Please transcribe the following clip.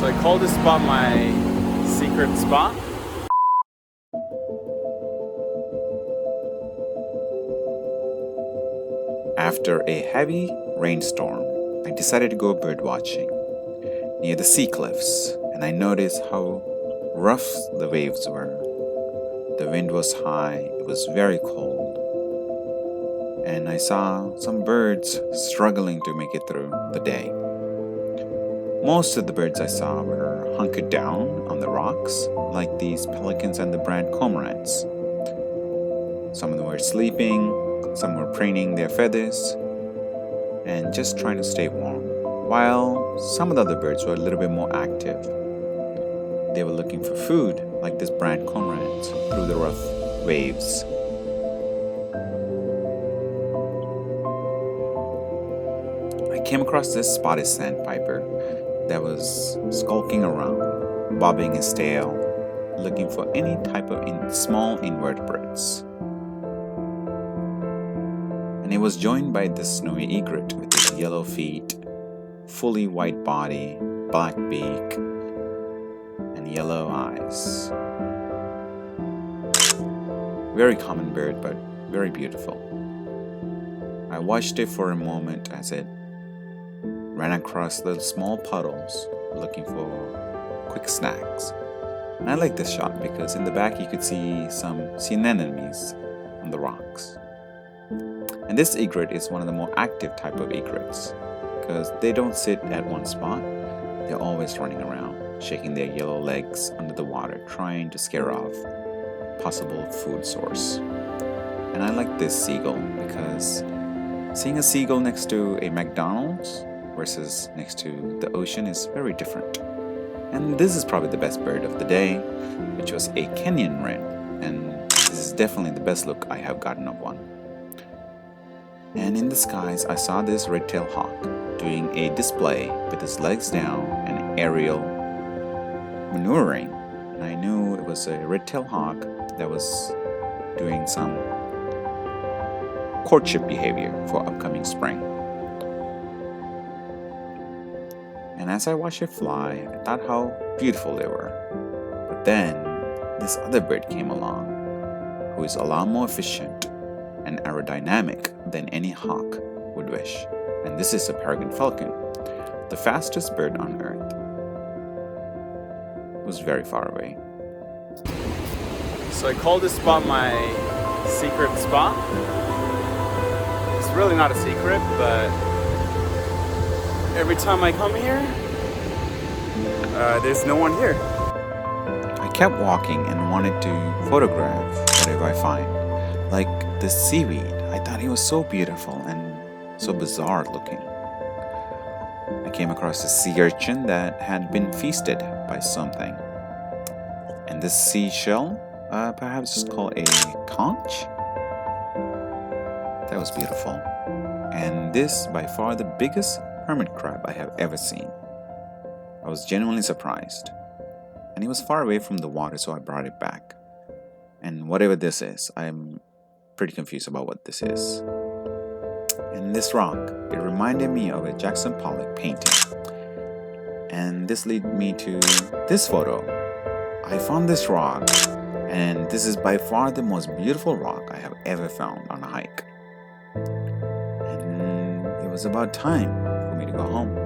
So I call this spot my secret spot. After a heavy rainstorm, I decided to go bird watching near the sea cliffs, and I noticed how rough the waves were. The wind was high, it was very cold, and I saw some birds struggling to make it through the day. Most of the birds I saw were hunkered down on the rocks, like these pelicans and the brant cormorants. Some of them were sleeping, some were preening their feathers, and just trying to stay warm, while some of the other birds were a little bit more active. They were looking for food, like this brant cormorant, through the rough waves. I came across this spotted sandpiper that was skulking around, bobbing his tail, looking for any type of small invertebrates. And it was joined by this snowy egret with his yellow feet, fully white body, black beak, and yellow eyes. Very common bird, but very beautiful. I watched it for a moment as it ran across the small puddles looking for quick snacks. And I like this shot because in the back you could see some sea anemones on the rocks. And this egret is one of the more active type of egrets because they don't sit at one spot. They're always running around, shaking their yellow legs under the water, trying to scare off possible food source. And I like this seagull because seeing a seagull next to a McDonald's versus next to the ocean is very different. And this is probably the best bird of the day, which was a Kenyan wren, and this is definitely the best look I have gotten of one. And in the skies I saw this red-tailed hawk doing a display with his legs down and aerial maneuvering, and I knew it was a red-tailed hawk that was doing some courtship behavior for upcoming spring. And as I watched it fly, I thought how beautiful they were. But then, this other bird came along, who is a lot more efficient and aerodynamic than any hawk would wish. And this is a peregrine falcon, the fastest bird on earth. It was very far away. So I call this spot my secret spot. It's really not a secret, but every time I come here, there's no one here. I kept walking and wanted to photograph whatever I find. Like this seaweed, I thought it was so beautiful and so bizarre looking. I came across a sea urchin that had been feasted by something. And this seashell, perhaps it's called a conch? That was beautiful. And this, by far the biggest hermit crab I have ever seen. I was genuinely surprised. And it was far away from the water, so I brought it back. And whatever this is, I'm pretty confused about what this is. And this rock, it reminded me of a Jackson Pollock painting. And this led me to this photo. I found this rock, and this is by far the most beautiful rock I have ever found on a hike. And it was about time for me to go home.